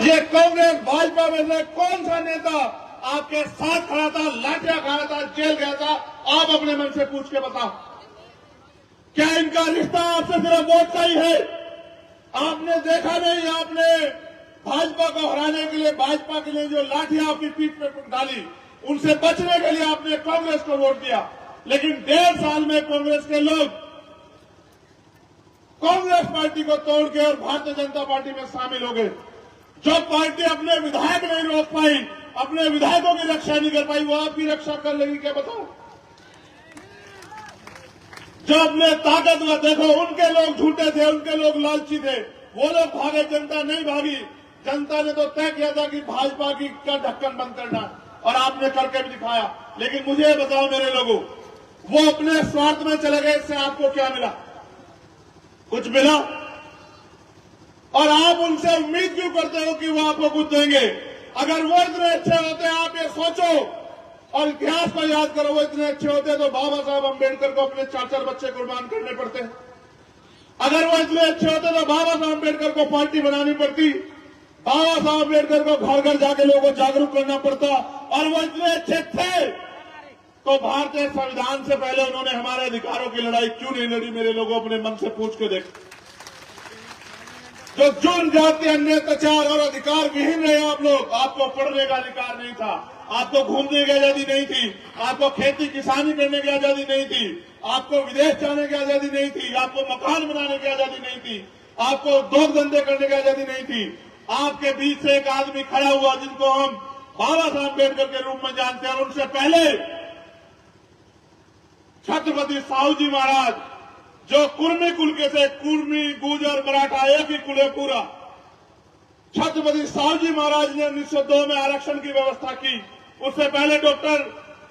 ये कांग्रेस भाजपा में से कौन सा नेता आपके साथ खड़ा था, लाठियां खाया था, जेल गया था? आप अपने मन से पूछ के बताओ। क्या इनका रिश्ता आपसे सिर्फ वोट का ही है? आपने देखा नहीं, आपने भाजपा को हराने के लिए, भाजपा के लिए जो लाठियां आपकी पीठ पे डाली, उनसे बचने के लिए आपने कांग्रेस को वोट दिया। लेकिन 1.5 साल में कांग्रेस के लोग कांग्रेस पार्टी को तोड़ के और भारतीय जनता पार्टी में शामिल हो गए। जो पार्टी अपने विधायक नहीं रोक पाई, अपने विधायकों की रक्षा नहीं कर पाई, वो आपकी रक्षा कर लेगी क्या? बताओ। जो अपने ताकतवर, देखो उनके लोग झूठे थे, उनके लोग लालची थे, वो लोग भागे, जनता नहीं भागी। जनता ने तो तय किया था कि भाजपा की का ढक्कन बंद करना, और आपने करके भी दिखाया। लेकिन मुझे ये बताओ मेरे लोगों, वो अपने स्वार्थ में चले गए, इससे आपको क्या मिला? कुछ मिला? और आप उनसे उम्मीद क्यों करते हो कि वो आपको कुछ देंगे? अगर वो इतने अच्छे होते, आप ये सोचो और इतिहास को याद करो, वो इतने अच्छे होते तो बाबा साहब अम्बेडकर को अपने 4 बच्चे कुर्बान करने पड़ते। अगर वो इतने अच्छे होते तो बाबा साहब अम्बेडकर को पार्टी बनानी पड़ती, बाबा साहब अम्बेडकर को घर घर जाके लोगों को जागरूक करना पड़ता। और वो इतने अच्छे थे तो भारतीय संविधान से पहले उन्होंने हमारे अधिकारों की लड़ाई क्यों नहीं लड़ी? मेरे लोगों अपने मन से पूछ के देख। जो जुर्म, जाति, अन्य अत्याचार और अधिकार विहीन रहे आप लोग। आपको पढ़ने का अधिकार नहीं था, आपको घूमने की आजादी नहीं थी, आपको खेती किसानी करने की आजादी नहीं थी, आपको विदेश जाने की आजादी नहीं थी, आपको मकान बनाने की आजादी नहीं थी, आपको उद्योग धंधे करने की आजादी नहीं थी। आपके बीच से एक आदमी खड़ा हुआ जिनको हम बाबा साहब अम्बेडकर के रूप में जानते हैं, और उनसे पहले छत्रपति साहू जी महाराज, जो कुर्मी कुल के थे, कुर्मी, गुर्जर, मराठा एक ही कुल है पूरा। छत्रपति साहू जी महाराज ने 1902 में आरक्षण की व्यवस्था की। उससे पहले डॉक्टर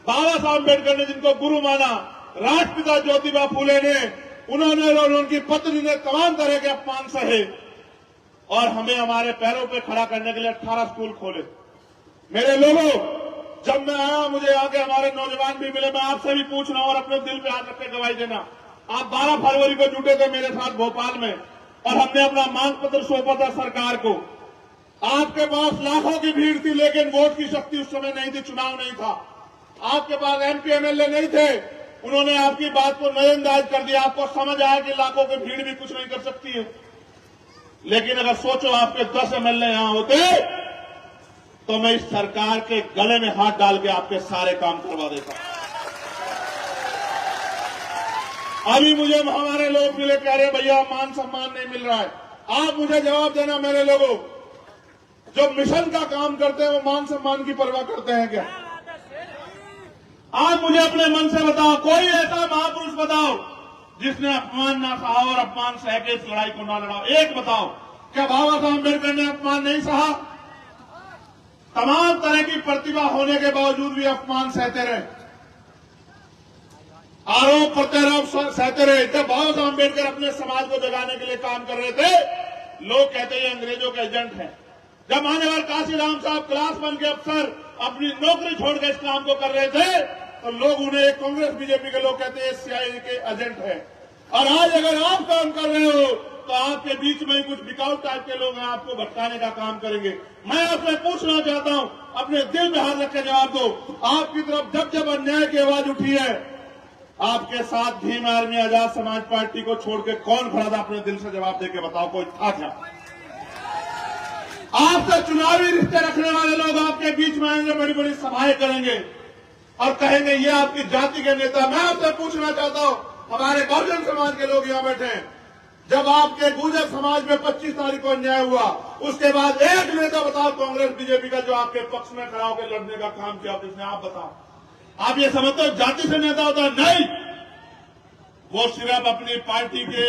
बाबा साहब अम्बेडकर ने, जिनको गुरु माना, राष्ट्रपिता ज्योतिबा फूले ने, उन्होंने और उनकी पत्नी ने तमाम तरह के अपमान सहे और हमें हमारे पैरों पे खड़ा करने के लिए 18 स्कूल खोले। मेरे लोगों, जब मैं आया, मुझे आगे हमारे नौजवान भी मिले। मैं आपसे भी पूछ रहा हूं और अपने दिल पे हाथ रख के गवाही देना। आप 12 फरवरी को जुटे थे मेरे साथ भोपाल में, और हमने अपना मांग पत्र सौंपा था सरकार को। आपके पास लाखों की भीड़ थी, लेकिन वोट की शक्ति उस समय नहीं थी, चुनाव नहीं था। आपके पास एमपी एमएलए नहीं थे, उन्होंने आपकी बात को नजरअंदाज कर दिया। आपको समझ आया कि लाखों की भीड़ भी कुछ नहीं कर सकती है। लेकिन अगर सोचो, आपके 10 एमएलए यहां होते तो मैं इस सरकार के गले में हाथ डाल के आपके सारे काम करवा देता। अभी मुझे हमारे लोग मिले, कह रहे भैया मान सम्मान नहीं मिल रहा है। आप मुझे जवाब देना मेरे लोगों, जो मिशन का काम करते हैं वो मान सम्मान की परवाह करते हैं क्या? आप मुझे अपने मन से बताओ, कोई ऐसा महापुरुष बताओ जिसने अपमान ना सहा और अपमान सह के इस लड़ाई को ना लड़ा। एक बताओ, क्या बाबा साहब अम्बेडकर ने अपमान नहीं सहा? तमाम तरह की प्रतिभा होने के बावजूद भी अपमान सहते रहे, आरोप प्रत्यारोप सहते रहे। जब बाबा साहब अम्बेडकर अपने समाज को जगाने के लिए काम कर रहे थे, लोग कहते हैं अंग्रेजों के एजेंट हैं। जब मान्यवर काशीराम साहब क्लास 1 के अफसर अपनी नौकरी छोड़कर इस काम को कर रहे थे, तो लोग उन्हें, कांग्रेस बीजेपी के लोग कहते हैं सीआईए के एजेंट है। और आज अगर आप काम कर रहे हो तो आपके बीच में कुछ बिकाऊ टाइप के लोग हैं, आपको भटकाने का काम करेंगे। मैं आपसे पूछना चाहता हूं, अपने दिल में हाथ रख के जवाब दो। आपकी तरफ जब जब अन्याय की आवाज उठी है, आपके साथ भीम आर्मी, आजाद समाज पार्टी को छोड़ के कौन खड़ा था? अपने दिल से जवाब देके बताओ, कोई था क्या? आपसे चुनावी रिश्ते रखने वाले लोग आपके बीच में आएंगे, बड़ी बड़ी सभाएं करेंगे और कहेंगे ये आपकी जाति के नेता। मैं आपसे पूछना चाहता हूं, हमारे बहुजन समाज के लोग यहां बैठे हैं, जब आपके गुर्जर समाज में 25 तारीख को अन्याय हुआ, उसके बाद एक नेता बताओ कांग्रेस बीजेपी का जो आपके पक्ष में खड़ा होकर लड़ने का काम किया, किसने? आप बताओ। आप ये समझते हो जाति से नेता होता है? नहीं, वो सिर्फ अपनी पार्टी के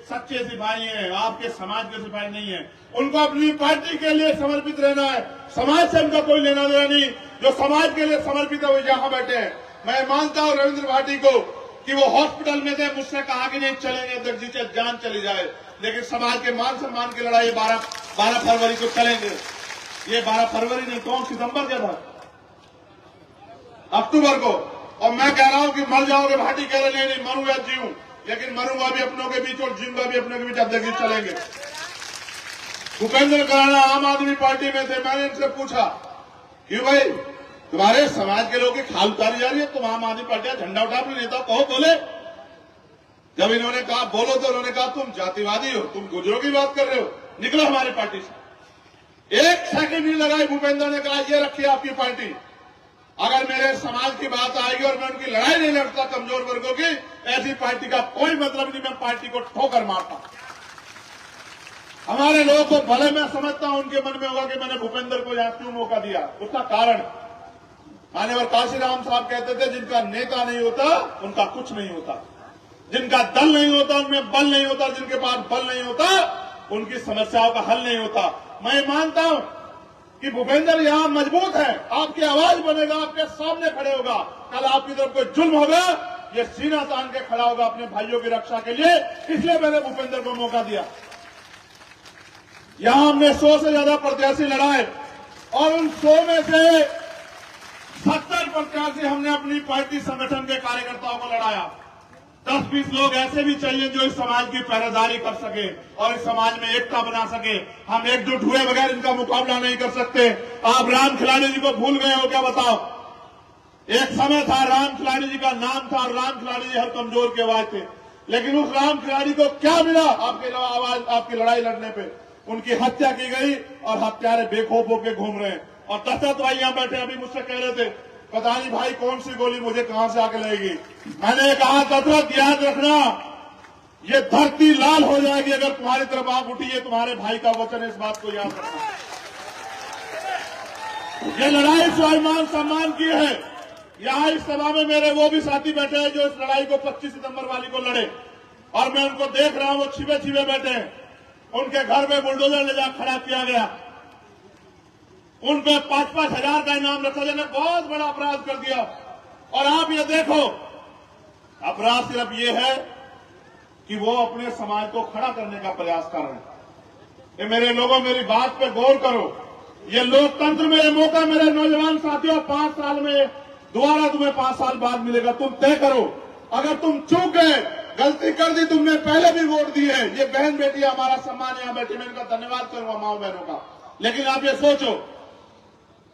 सच्चे सिपाही हैं, आपके समाज के सिपाही नहीं है। उनको अपनी पार्टी के लिए समर्पित रहना है, समाज से उनका कोई लेना देना नहीं। जो समाज के लिए समर्पित है वो यहां बैठे हैं। मैं मानता हूं रविंद्र भाटी को कि वो हॉस्पिटल में थे, मुझसे कहा कि नहीं चलेंगे, अगर जिसे जान चली जाए, लेकिन समाज के मान सम्मान की लड़ाई 12 फरवरी को चलेंगे। ये 12 फरवरी नहीं, कौन सितंबर का था? अक्टूबर को। और मैं कह रहा हूं कि मर जाओगे, भाटी कह रहे नहीं मरूं या जीऊं, लेकिन मरूंगा भी अपनों के बीच और जीऊंगा भी अपनों के बीच, अब देखिए चलेंगे। भूपेंद्र कराड़ा आम आदमी पार्टी में थे। मैंने इनसे पूछा क्यों भाई तुम्हारे समाज के लोगों की खाल उतारी जा रही है, तुम आम आदमी पार्टी का झंडा उठा अपने नेता कहो बोले। जब इन्होंने कहा बोलो तो उन्होंने कहा तुम जातिवादी हो, तुम गुजरों की बात कर रहे हो, निकलो हमारी पार्टी से। एक सेकंड नहीं लगाई, भूपेंद्र ने कहा ये रखिए आपकी पार्टी, अगर मेरे समाज की बात आएगी और मैं उनकी लड़ाई नहीं लड़ता कमजोर वर्गों की, ऐसी पार्टी का कोई मतलब नहीं, मैं पार्टी को ठोकर मारता। हमारे लोगों को भले मैं समझता हूं उनके मन में होगा कि मैंने भूपेंद्र को यहां क्यों मौका दिया, उसका कारण मान्यवर काशीराम साहब कहते थे जिनका नेता नहीं होता उनका कुछ नहीं होता, जिनका दल नहीं होता उनमें बल नहीं होता, जिनके पास बल नहीं होता उनकी समस्याओं का हल नहीं होता। मैं मानता हूं कि भूपेंद्र यहां मजबूत है, आपकी आवाज बनेगा, आपके सामने खड़े होगा, कल आपकी तरफ कोई जुल्म होगा ये सीना तान के खड़ा होगा अपने भाइयों की रक्षा के लिए, इसलिए मैंने भूपेंद्र को मौका दिया। यहां हमने 100 से ज्यादा प्रत्याशी लड़ाए और उन 100 में से 70 प्रत्याशी हमने अपनी पार्टी संगठन के कार्यकर्ताओं को लड़ाया। 10-20 लोग ऐसे भी चाहिए जो इस समाज की पहरेदारी कर सके और इस समाज में एकता बना सके। हम एकजुट हुए बगैर इनका मुकाबला नहीं कर सकते। आप राम खिलाड़ी जी को भूल गए हो क्या बताओ? एक समय था राम खिलाड़ी जी का नाम था और राम खिलाड़ी जी हर कमजोर के आवाज थे, लेकिन उस राम खिलाड़ी को क्या मिला आपके आवाज आपकी लड़ाई लड़ने पे? उनकी हत्या की गई और हत्यारे बेखौफ होकर घूम रहे हैं। और दशरथ भाई यहां बैठे अभी मुझसे कह रहे थे पता नहीं भाई कौन सी गोली मुझे कहां से आके लगेगी। मैंने कहा दशरथ याद रखना ये धरती लाल हो जाएगी अगर तुम्हारी तरफ आंख उठी, ये तुम्हारे भाई का वचन है, इस बात को याद रखना। ये लड़ाई स्वाभिमान सम्मान की है। यहां इस सभा में मेरे वो भी साथी बैठे हैं जो इस लड़ाई को 25 सितंबर वाली को लड़े और मैं उनको देख रहा हूं, वो छिपे छिपे बैठे हैं। उनके घर में बुलडोजर ले जा खड़ा किया गया, उन पर 5-5 हजार का इनाम रखा जाने, बहुत बड़ा अपराध कर दिया। और आप ये देखो अपराध सिर्फ ये है कि वो अपने समाज को खड़ा करने का प्रयास कर रहे हैं। ये मेरे लोगों मेरी बात पे गौर करो, ये लोकतंत्र में ये मौका मेरे नौजवान साथियों 5 साल में दोबारा तुम्हें 5 साल बाद मिलेगा, तुम तय करो। अगर तुम चूक गए, गलती कर दी, तुमने पहले भी वोट दी है, ये बहन बेटी हमारा सम्मान, यहां बैठी मैं इनका धन्यवाद करूंगा माओ बहनों का। लेकिन आप ये सोचो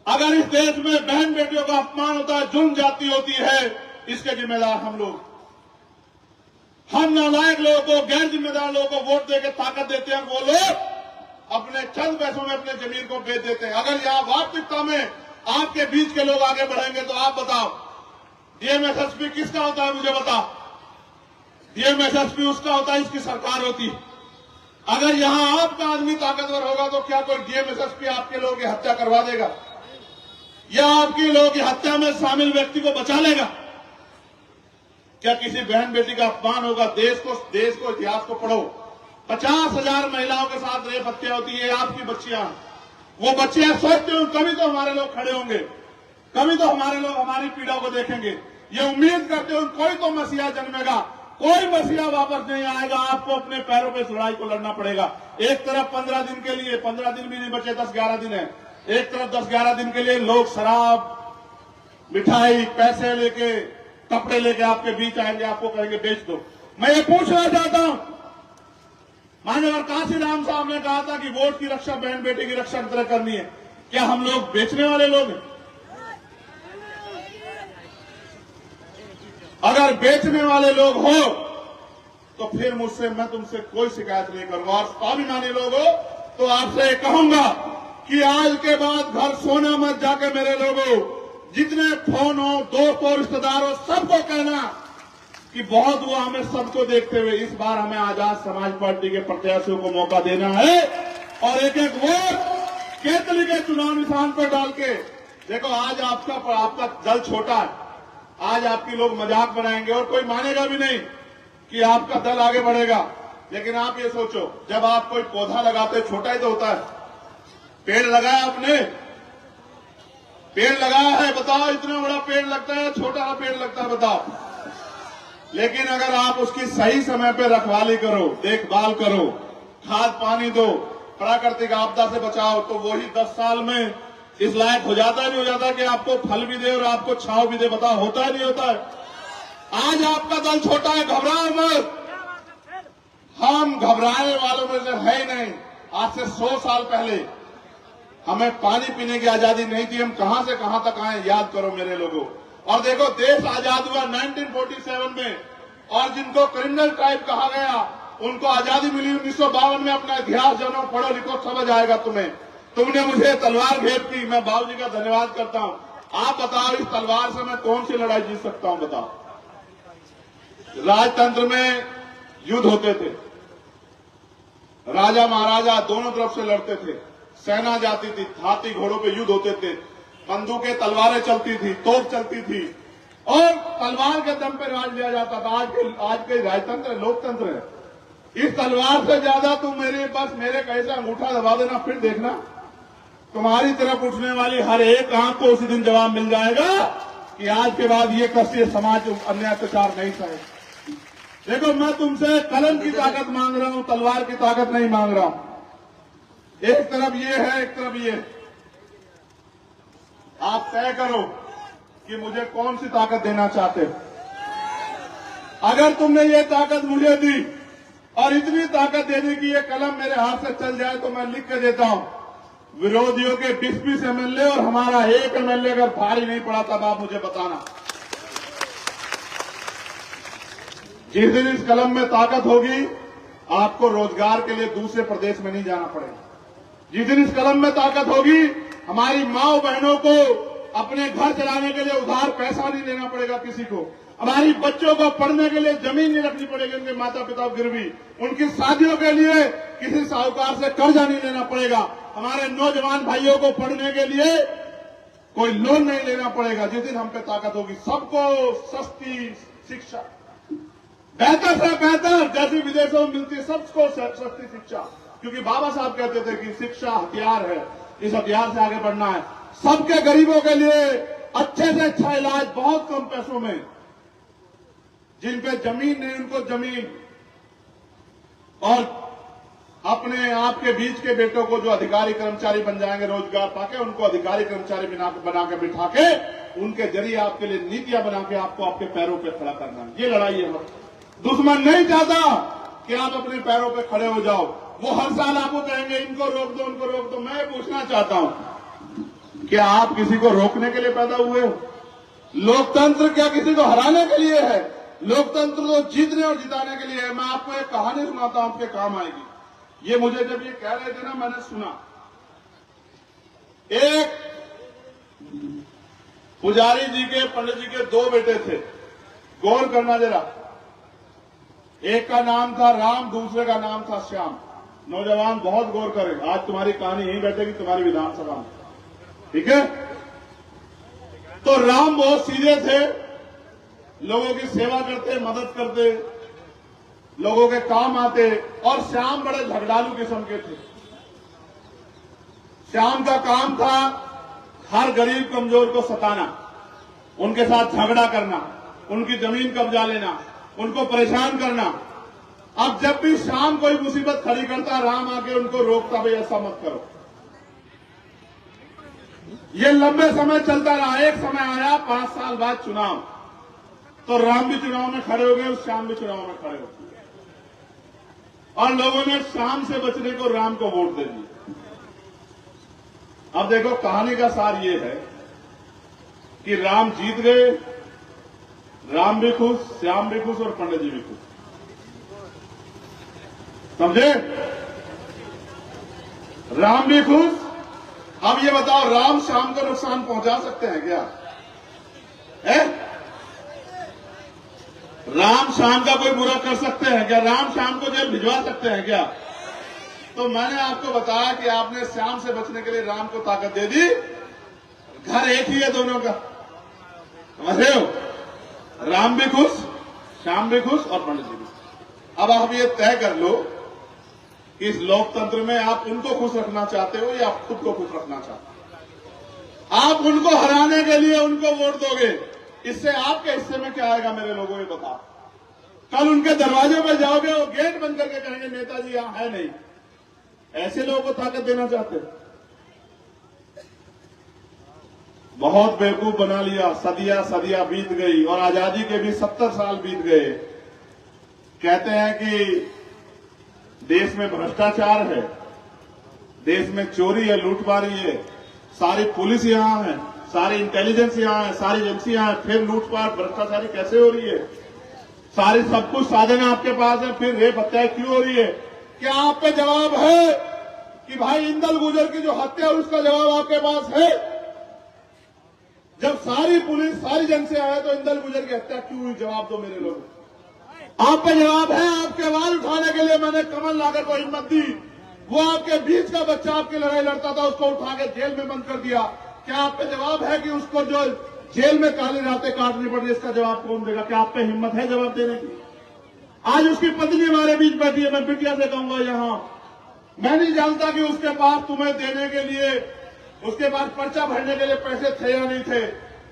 अगर इस देश में बहन बेटियों का अपमान होता है, जुल्म जाती होती है, इसके जिम्मेदार हम लोग, हम नालायक लोगों को, गैर जिम्मेदार लोगों को वोट देकर ताकत देते हैं, वो लोग अपने चंद पैसों में अपने जमीन को बेच देते हैं। अगर यहां वास्तविकता में आपके बीच के लोग आगे बढ़ेंगे तो आप बताओ डीएमएसएसपी किसका होता है? मुझे बताओ। डीएमएसएसपी उसका होता है, इसकी सरकार होती है। अगर यहां आपका आदमी ताकतवर होगा तो क्या कोई डीएमएसएसपी आपके लोगों की हत्या करवा देगा या आपके लोगों की हत्या में शामिल व्यक्ति को बचा लेगा? क्या किसी बहन बेटी का अपमान होगा? देश को इतिहास को पढ़ो, 50,000 महिलाओं के साथ रेप हत्या होती है, आपकी बच्चियां, वो बच्चियां सोचते हो कभी तो हमारे लोग खड़े होंगे, कभी तो हमारे लोग हमारी पीड़ा को देखेंगे। ये उम्मीद करते हो कोई तो मसीहा जन्मेगा, कोई मसीहा वापस नहीं आएगा, आपको अपने पैरों पे इस लड़ाई को लड़ना पड़ेगा। एक तरफ 15 दिन के लिए, 15 दिन भी नहीं बचे, 10-11 दिन है, एक तरफ 10-11 दिन के लिए लोग शराब, मिठाई, पैसे लेके, कपड़े लेके आपके बीच आएंगे, आपको कहेंगे बेच दो। मैं ये पूछना चाहता हूं, माननीय काशीराम साहब ने कहा था कि वोट की रक्षा बहन बेटी की रक्षा की तरह करनी है, क्या हम लोग बेचने वाले लोग हैं? अगर बेचने वाले लोग हो तो फिर मुझसे मैं तुमसे कोई शिकायत नहीं करूंगा। और स्वाभिमानी लोग हो तो आपसे कहूंगा कि आज के बाद घर सोना मत जाके मेरे लोगों, जितने फोन हो, दोस्त हो, रिश्तेदार हो, सबको कहना कि बहुत हुआ हमें सबको देखते हुए इस बार हमें आजाद समाज पार्टी के प्रत्याशियों को मौका देना है और एक एक वोट केतली के चुनाव निशान पर डाल के देखो। आज आपका दल छोटा है, आज आपकी लोग मजाक बनाएंगे और कोई मानेगा भी नहीं कि आपका दल आगे बढ़ेगा। लेकिन आप ये सोचो, जब आप कोई पौधा लगाते छोटा ही तो होता है। पेड़ लगाया आपने, पेड़ लगाया है, बताओ इतना बड़ा पेड़ लगता है, छोटा पेड़ लगता है, बताओ। लेकिन अगर आप उसकी सही समय पे रखवाली करो, देखभाल करो, खाद पानी दो, प्राकृतिक आपदा से बचाओ, तो वही 10 साल में इस लायक हो जाता है, नहीं हो जाता कि आपको फल भी दे और आपको छांव भी दे? बताओ होता है नहीं होता है? आज आपका दल छोटा है, घबराओ मत, हम घबराने वालों में से है ही नहीं। आज से 100 साल पहले हमें पानी पीने की आजादी नहीं थी। हम कहां से कहां तक आए, याद करो मेरे लोगों। और देखो, देश आजाद हुआ 1947 में, और जिनको क्रिमिनल ट्राइब कहा गया उनको आजादी मिली 1952 में। अपना इतिहास जानो, पढ़ो लिखो, समझ आएगा तुम्हें। तुमने मुझे तलवार भेंट की, मैं बाबूजी का धन्यवाद करता हूं। आप बताओ, इस तलवार से मैं कौन सी लड़ाई जीत सकता हूं, बताओ। राजतंत्र में युद्ध होते थे, राजा महाराजा दोनों तरफ से लड़ते थे, सेना जाती थी, हाथी घोड़ों पे युद्ध होते थे, बंदूकें तलवारें चलती थी, तोप चलती थी, और तलवार के दम पर राज लिया जाता था। आज के राजतंत्र लोकतंत्र है। इस तलवार से ज्यादा तुम मेरे कैसे अंगूठा दबा देना, फिर देखना तुम्हारी तरफ उठने वाली हर एक आंख को उसी दिन जवाब मिल जाएगा कि आज के बाद ये कष्टीय समाज अन्याय अत्याचार नहीं सहे। देखो, मैं तुमसे कलम की ताकत मांग रहा हूं, तलवार की ताकत नहीं मांग रहा हूं। एक तरफ ये है, एक तरफ ये। आप तय करो कि मुझे कौन सी ताकत देना चाहते हो। अगर तुमने ये ताकत मुझे दी और इतनी ताकत दे दी कि ये कलम मेरे हाथ से चल जाए, तो मैं लिख के देता हूं, विरोधियों के 20-20 एमएलए और हमारा एक एमएलए अगर भारी नहीं पड़ा, तब आप मुझे बताना। जिस दिन इस कलम में ताकत होगी, आपको रोजगार के लिए दूसरे प्रदेश में नहीं जाना पड़ेगा। जिस दिन इस कलम में ताकत होगी, हमारी माओ बहनों को अपने घर चलाने के लिए उधार पैसा नहीं लेना पड़ेगा किसी को। हमारी बच्चों को पढ़ने के लिए जमीन नहीं रखनी पड़ेगी, उनके माता पिता गिरवी। उनकी शादियों के लिए किसी साहूकार से कर्जा नहीं लेना पड़ेगा। हमारे नौजवान भाइयों को पढ़ने के लिए कोई लोन नहीं लेना पड़ेगा। जिस दिन हम पे ताकत होगी, सबको सस्ती शिक्षा, बेहतर से बेहतर, जैसी विदेशों में मिलती है, सबको सस्ती शिक्षा। क्योंकि बाबा साहब कहते थे कि शिक्षा हथियार है, इस हथियार से आगे बढ़ना है। सबके गरीबों के लिए अच्छे से अच्छा इलाज बहुत कम पैसों में, जिन पे जमीन नहीं उनको जमीन, और अपने आपके बीच के बेटों को जो अधिकारी कर्मचारी बन जाएंगे, रोजगार पाके उनको अधिकारी कर्मचारी बना के बिठा के उनके जरिए आपके लिए नीतियां बना के आपको आपके पैरों पे खड़ा करना है। ये लड़ाई है। दुश्मन नहीं चाहता कि आप अपने पैरों पे खड़े हो जाओ। वो हर साल आपको कहेंगे इनको रोक दो, उनको रोक दो। मैं पूछना चाहता हूं, क्या आप किसी को रोकने के लिए पैदा हुए हो? लोकतंत्र क्या किसी को हराने के लिए है? लोकतंत्र तो जीतने और जिताने के लिए है। मैं आपको एक कहानी सुनाता हूं, आपके काम आएगी। ये मुझे जब ये कह रहे थे ना, मैंने सुना। एक पुजारी जी के, पंडित जी के 2 बेटे थे। गौर करना जरा, एक का नाम था राम, दूसरे का नाम था श्याम। नौजवान बहुत गौर करें, आज तुम्हारी कहानी यहीं बैठेगी तुम्हारी विधानसभा में, ठीक है? तो राम बहुत सीधे थे, लोगों की सेवा करते, मदद करते, लोगों के काम आते। और श्याम बड़े झगड़ालू किस्म के थे। श्याम का काम था हर गरीब कमजोर को सताना, उनके साथ झगड़ा करना, उनकी जमीन कब्जा लेना, उनको परेशान करना। अब जब भी श्याम कोई मुसीबत खड़ी करता, राम आके उनको रोकता, भाई ऐसा मत करो। ये लंबे समय चलता रहा। एक समय आया 5 साल बाद चुनाव, तो राम भी चुनाव में खड़े हो गए, श्याम भी चुनाव में खड़े हो गए, और लोगों ने श्याम से बचने को राम को वोट दे दिया। अब देखो, कहानी का सार ये है कि राम जीत गए, राम भी खुश, श्याम भी खुश और पंडित जी भी खुश। समझे? राम भी खुश। अब ये बताओ, राम श्याम को नुकसान पहुंचा सकते हैं क्या? राम श्याम का कोई बुरा कर सकते हैं क्या? राम श्याम को जेल भिजवा सकते हैं क्या? तो मैंने आपको बताया कि आपने श्याम से बचने के लिए राम को ताकत दे दी। घर एक ही है दोनों का, समझ रहे हो? राम भी खुश, श्याम भी खुश और पंडित जी भी। अब आप ये तय कर लो कि इस लोकतंत्र में आप उनको खुश रखना चाहते हो या आप खुद को खुश रखना चाहते हो। आप उनको हराने के लिए उनको वोट दोगे, इससे आपके हिस्से में क्या आएगा मेरे लोगों, ये बताओ। कल उनके दरवाजे पर जाओगे, वो गेट बंद करके कहेंगे नेताजी यहां है नहीं। ऐसे लोगों को ताकत देना चाहते हो? बहुत बेवकूफ बना लिया। सदियां बीत गई और आजादी के भी 70 साल बीत गए। कहते हैं कि देश में भ्रष्टाचार है, देश में चोरी है, लूटमारी है, सारी पुलिस यहाँ है, सारी इंटेलिजेंस यहाँ है, सारी एजेंसी यहाँ है, फिर लूटपाट भ्रष्टाचारी कैसे हो रही है? सारी सब कुछ साधन आपके पास है, फिर रेप हत्या क्यों हो रही है? क्या आप पे जवाब है कि भाई इंदल गुर्जर की जो हत्या है उसका जवाब आपके पास है? जब सारी पुलिस सारी एजेंसी आए तो इंदल गुर्जर की हत्या क्यों हुई? जवाब दो मेरे लोग। आप पे जवाब है। आपके आवाज उठाने के लिए मैंने कमल नागर को हिम्मत दी। वो आपके बीच का बच्चा आपकी लड़ाई लड़ता था, उसको उठा के जेल में बंद कर दिया। क्या आप पे जवाब है कि उसको जो जेल में काली रातें काटनी पड़ रही, इसका जवाब कौन देगा? क्या आप पे हिम्मत है जवाब देने की? आज उसकी पत्नी हमारे बीच बैठी है। मैं बिटिया से कहूंगा, यहां मैं नहीं जानता कि उसके पास तुम्हें देने के लिए, उसके पास पर्चा भरने के लिए पैसे थे या नहीं थे,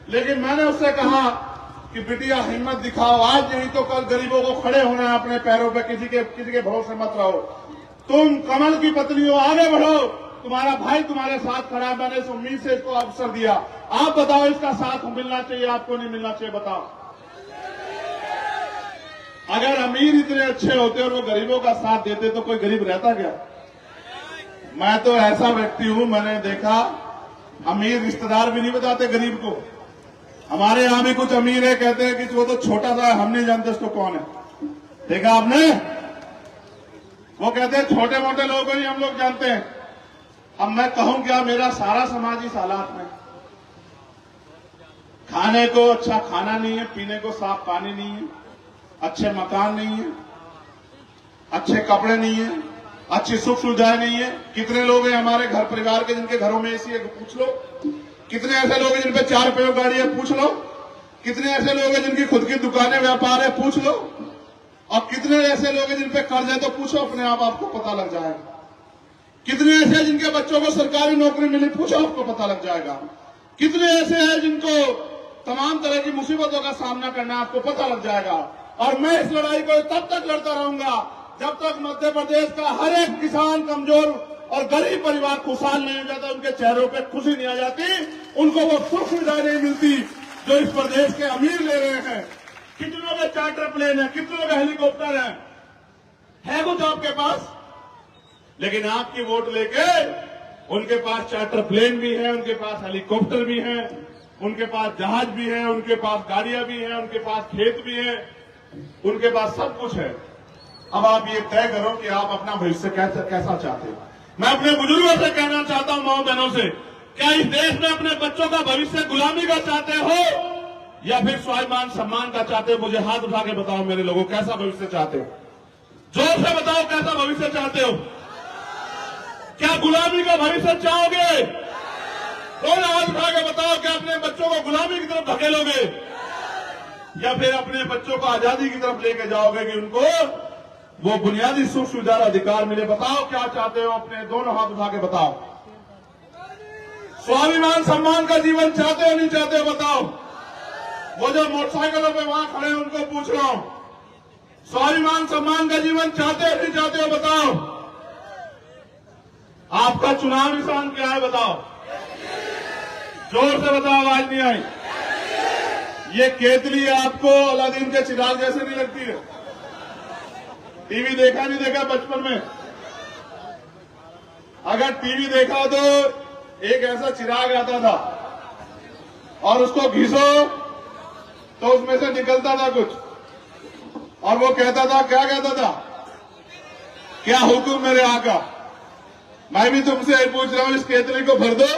लेकिन मैंने उससे कहा कि बिटिया हिम्मत दिखाओ, आज नहीं तो कल गरीबों को खड़े होना है अपने पैरों पे, किसी के भरोसे मत रहो। तुम कमल की पत्नी हो, आगे बढ़ो, तुम्हारा भाई तुम्हारे साथ खड़ा है। मैंने इस उम्मीद से इसको अवसर दिया। आप बताओ, इसका साथ मिलना चाहिए, आपको नहीं मिलना चाहिए? बताओ। अगर अमीर इतने अच्छे होते और वो गरीबों का साथ देते तो कोई गरीब रहता क्या? मैं तो ऐसा व्यक्ति हूं, मैंने देखा अमीर रिश्तेदार भी नहीं बताते गरीब को। हमारे यहां भी कुछ अमीर है, कहते हैं कि वो तो छोटा सा है, हम नहीं जानते उसको कौन है। देखा आपने? वो कहते हैं छोटे मोटे लोगों को ही हम लोग जानते हैं। अब मैं कहूं क्या, मेरा सारा समाज इस हालात में, खाने को अच्छा खाना नहीं है, पीने को साफ पानी नहीं है, अच्छे मकान नहीं है, अच्छे कपड़े नहीं है, अच्छी सुख सुविधाएं नहीं है। कितने लोग हैं हमारे घर परिवार के जिनके घरों में एसी है? पूछ लो। कितने ऐसे लोग हैं जिन पे 4 पैर गाड़ी है? पूछ लो। कितने ऐसे लोग हैं जिनकी खुद की दुकानें व्यापार है? पूछ लो। और कितने ऐसे लोग हैं जिन पे कर्ज है? तो पूछो अपने आप, आपको पता लग जाएगा। कितने ऐसे हैं जिनके बच्चों को सरकारी नौकरी मिली? पूछो, आपको पता लग जाएगा। कितने ऐसे हैं जिनको तमाम तरह की मुसीबतों का सामना करना, आपको पता लग जाएगा। और मैं इस लड़ाई को तब तक लड़ता रहूंगा जब तक मध्य प्रदेश का हर एक किसान, कमजोर और गरीब परिवार खुशहाल नहीं हो जाता, उनके चेहरों पे खुशी नहीं आ जाती, उनको वो सुख सुविधाएं नहीं मिलती जो इस प्रदेश के अमीर ले रहे हैं। कितनों के चार्टर प्लेन है, कितनों के हेलीकॉप्टर है कुछ आपके पास, लेकिन आपकी वोट लेके उनके पास चार्टर प्लेन भी है, उनके पास हेलीकॉप्टर भी है, उनके पास जहाज भी है, उनके पास गाड़ियां भी हैं, उनके पास खेत भी है, उनके पास सब कुछ है। अब आप ये तय करो कि आप अपना भविष्य कैसा चाहते हो। मैं अपने बुजुर्गों से कहना चाहता हूं, माओ बहनों से, क्या इस देश में अपने बच्चों का भविष्य गुलामी का चाहते हो या फिर स्वाभिमान सम्मान का चाहते हो? मुझे हाथ उठा के बताओ मेरे लोगों, कैसा भविष्य चाहते हो? जोर से बताओ, कैसा भविष्य चाहते हो? क्या गुलामी का भविष्य चाहोगे? दोनों हाथ उठा के बताओ, क्या अपने बच्चों को गुलामी की तरफ धकेलोगे या फिर अपने बच्चों को आजादी की तरफ लेके जाओगे कि उनको वो बुनियादी सुख सुविधा अधिकार मिले? बताओ क्या चाहते हो? अपने दोनों हाथ उठा के बताओ। स्वाभिमान सम्मान का जीवन चाहते हो नहीं चाहते हो? बताओ। वो जो मोटरसाइकिलों पे वहां खड़े हैं उनको पूछ रहा हूं, स्वाभिमान सम्मान का जीवन चाहते हो नहीं चाहते हो? बताओ। आपका चुनाव निशान क्या है? बताओ। जोर से बताओ, आवाज नहीं आई। ये केतली आपको अलादीन के चिराग जैसे नहीं लगती है? टीवी देखा नहीं देखा बचपन में? अगर टीवी देखा तो एक ऐसा चिराग आता था और उसको घिसो तो उसमें से निकलता था कुछ, और वो कहता था, क्या कहता था? क्या हुक्म मेरे आका। मैं भी तुमसे यही पूछ रहा हूं, इस केतली को भर दो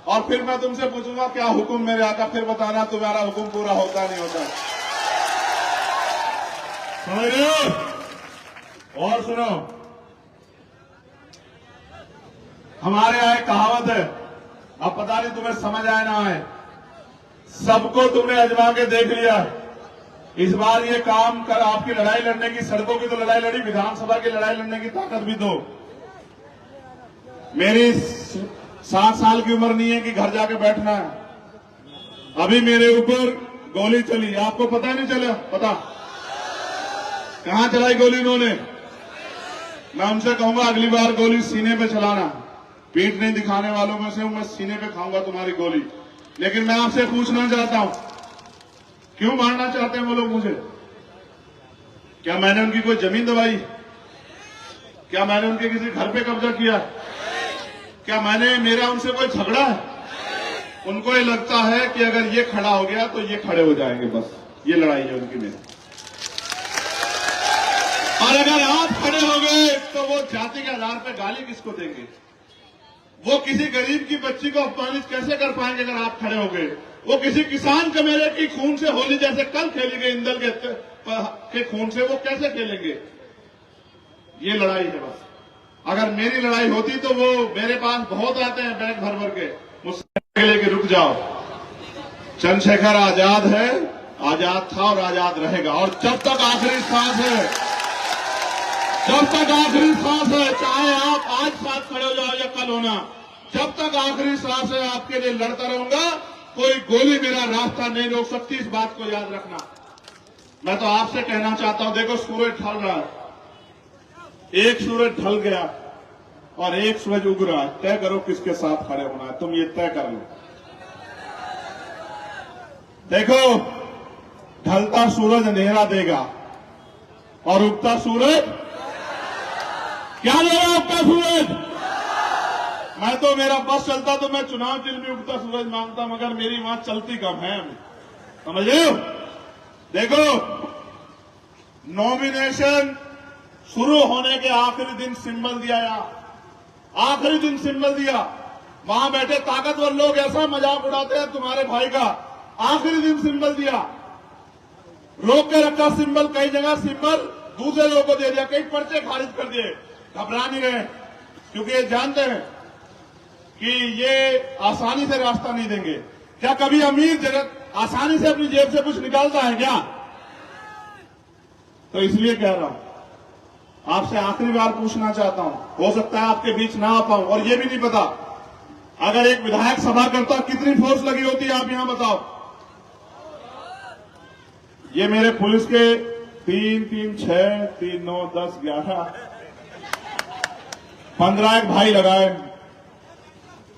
और फिर मैं तुमसे पूछूंगा क्या हुक्म मेरे आका, फिर बताना तुम्हारा हुक्म पूरा होता नहीं होता। समझ रहे हो? और सुनो, हमारे यहां एक कहावत है, अब पता नहीं तुम्हें समझ आए ना आए, सबको तुमने आजमा के देख लिया। इस बार ये काम कर, आपकी लड़ाई लड़ने की, सड़कों की तो लड़ाई लड़ी, विधानसभा की लड़ाई लड़ने की ताकत भी दो। मेरी 60 साल की उम्र नहीं है कि घर जाके बैठना है। अभी मेरे ऊपर गोली चली, आपको पता नहीं चला? पता कहां चलाई गोली उन्होंने? मैं उनसे कहूंगा अगली बार गोली सीने पे चलाना। पीठ नहीं दिखाने वालों में से हूं मैं, सीने पे खाऊंगा तुम्हारी गोली। लेकिन मैं आपसे पूछना चाहता हूं, क्यों मारना चाहते हैं वो लोग मुझे? क्या मैंने उनकी कोई जमीन दबाई? क्या मैंने उनके किसी घर पे कब्जा किया? क्या मेरा उनसे कोई झगड़ा है? उनको ये लगता है कि अगर ये खड़ा हो गया तो ये खड़े हो जाएंगे, बस ये लड़ाई है उनकी मेरी। और अगर आप खड़े हो गए तो वो जाति के आधार पर गाली किसको देंगे? वो किसी गरीब की बच्ची को अपमानित कैसे कर पाएंगे अगर आप खड़े हो गए? वो किसी किसान के मेरे की खून से होली जैसे कल खेली गई इंदल के खून से वो कैसे खेलेंगे? ये लड़ाई है बस। अगर मेरी लड़ाई होती तो वो मेरे पास बहुत आते हैं बैग भर भर के, मुझसे लेके रुक जाओ। चंद्रशेखर आजाद है, आजाद था और आजाद रहेगा। और जब तक आखिरी सांस है, जब तक आखिरी सांस है, चाहे आप आज साथ खड़े हो जाओ या कल होना, जब तक आखिरी सांस है आपके लिए लड़ता रहूंगा। कोई गोली मेरा रास्ता नहीं रोक सकती, इस बात को याद रखना। मैं तो आपसे कहना चाहता हूं, देखो सूरज ढल रहा है, एक सूरज ढल गया और एक सूरज उग रहा है। तय करो किसके साथ खड़े होना है, तुम ये तय कर लो। देखो, ढलता सूरज अंधेरा देगा और उगता सूरज क्या देगा? उगता सूरज। मैं तो मेरा बस चलता तो मैं चुनाव चिन्ह में उगता सूरज मांगता, मगर मेरी वहां चलती कम है, समझ रहे हो? देखो, नॉमिनेशन शुरू होने के आखिरी दिन सिंबल दिया, आखिरी दिन सिंबल दिया। वहां बैठे ताकतवर लोग ऐसा मजाक उड़ाते हैं तुम्हारे भाई का। आखिरी दिन सिंबल दिया, रोक के रखा सिंबल, कई जगह सिंबल दूसरे लोगों को दे दिया, कई पर्चे खारिज कर दिए। घबरा नहीं रहे, क्योंकि ये जानते हैं कि ये आसानी से रास्ता नहीं देंगे। क्या कभी अमीर जगत आसानी से अपनी जेब से कुछ निकालता है क्या? तो इसलिए कह रहा हूं, आपसे आखिरी बार पूछना चाहता हूं, हो सकता है आपके बीच ना आ पाऊं, और ये भी नहीं पता अगर एक विधायक सभा करता कितनी फोर्स लगी होती है, आप यहां बताओ। ये मेरे पुलिस के 3, 3, 6, 3, 9, 10, 11, 15 एक भाई लगाए,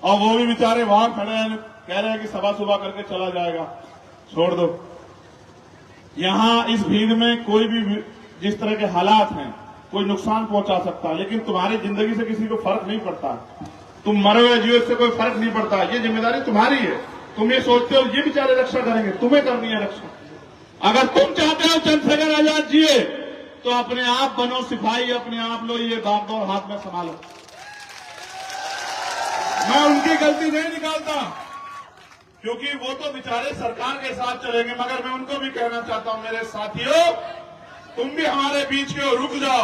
और वो भी बेचारे वहां खड़े हैं, कह रहे हैं कि सभा सुबह करके चला जाएगा। छोड़ दो, यहां इस भीड़ में कोई भी जिस तरह के हालात हैं कोई नुकसान पहुंचा सकता है, लेकिन तुम्हारी जिंदगी से किसी को फर्क नहीं पड़ता। तुम मरो या जियो, इससे कोई फर्क नहीं पड़ता। ये जिम्मेदारी तुम्हारी है। तुम ये सोचते हो ये बेचारे रक्षा करेंगे, तुम्हें करनी है रक्षा। अगर तुम चाहते हो चंद्रशेखर आजाद जिए तो अपने आप बनो सिपाही, अपने आप लो ये बागडोर हाथ में संभालो। मैं उनकी गलती नहीं निकालता, क्योंकि वो तो बेचारे सरकार के साथ चलेंगे, मगर मैं उनको भी कहना चाहता हूं, मेरे साथियों, तुम भी हमारे बीच के हो, रुक जाओ।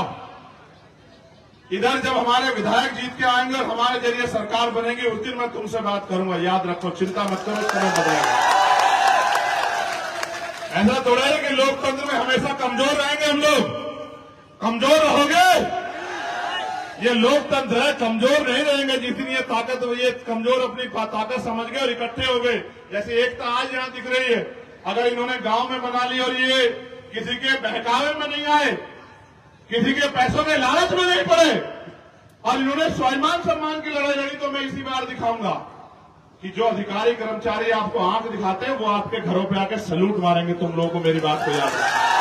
इधर जब हमारे विधायक जीत के आएंगे और हमारे जरिए सरकार बनेगी, उस दिन मैं तुमसे बात करूंगा, याद रखो, चिंता मत करो, समय बदलेगा। ऐसा थोड़ा है कि लोकतंत्र में हमेशा कमजोर रहेंगे हम लोग, कमजोर रहोगे। ये लोकतंत्र है, कमजोर नहीं रहेंगे। जिस दिन ये कमजोर अपनी ताकत समझ गए और इकट्ठे हो गए, जैसे एकता आज यहां दिख रही है, अगर इन्होंने गांव में बना ली और ये किसी के बहकावे में नहीं आए, किसी के पैसों के लालच में नहीं पड़े, और इन्होंने स्वाभिमान सम्मान की लड़ाई लड़ी, तो मैं इसी बार दिखाऊंगा कि जो अधिकारी कर्मचारी आपको आंख दिखाते हैं, वो आपके घरों पे आके सैल्यूट मारेंगे। तुम लोगों को मेरी बात को याद रखना।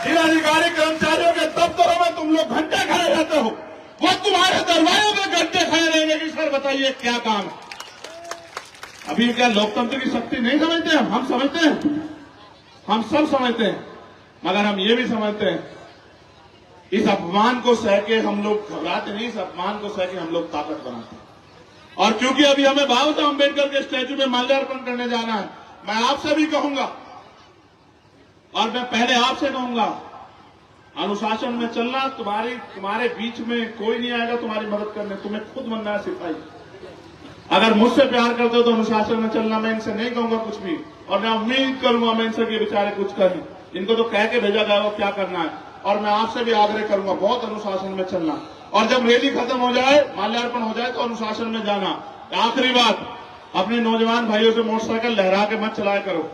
जिन अधिकारी कर्मचारियों के दफ्तरों में तुम लोग घंटे खड़े रहते हो, वो तुम्हारे दरवाजे में घंटे खड़े रहेंगे कि सर बताइए क्या काम है। अभी क्या लोकतंत्र की शक्ति नहीं समझते? हम समझते हैं, हम सब समझते हैं, मगर हम ये भी समझते हैं इस अपमान को सह के हम लोग घबराते नहीं, इस अपमान को सह के हम लोग ताकत बनाते हैं। और क्योंकि अभी हमें बाबा साहब अम्बेडकर के स्टैच्यू में माल्यार्पण करने जाना है, मैं आपसे भी कहूंगा, और मैं पहले आपसे कहूंगा, अनुशासन में चलना। तुम्हारे बीच में कोई नहीं आएगा तुम्हारी मदद करने, तुम्हें खुद बनना है सिपाही। अगर मुझसे प्यार करते हो तो अनुशासन में चलना। मैं इनसे नहीं कहूंगा कुछ भी, और मैं उम्मीद करूंगा मैं इनसे कि बेचारे कुछ करें, इनको तो कह के भेजा गया वो क्या करना है। और मैं आपसे भी आग्रह करूंगा बहुत अनुशासन में चलना, और जब रैली खत्म हो जाए, माल्यार्पण हो जाए, तो अनुशासन में जाना। आखिरी बात, अपने नौजवान भाइयों से मोटरसाइकिल लहरा के मत चलाया करो,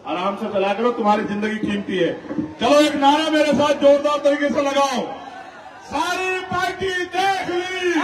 आराम से चलाया करो, तुम्हारी जिंदगी कीमती है। चलो एक नारा मेरे साथ जोरदार तरीके से लगाओ, सारी पार्टी देख ली,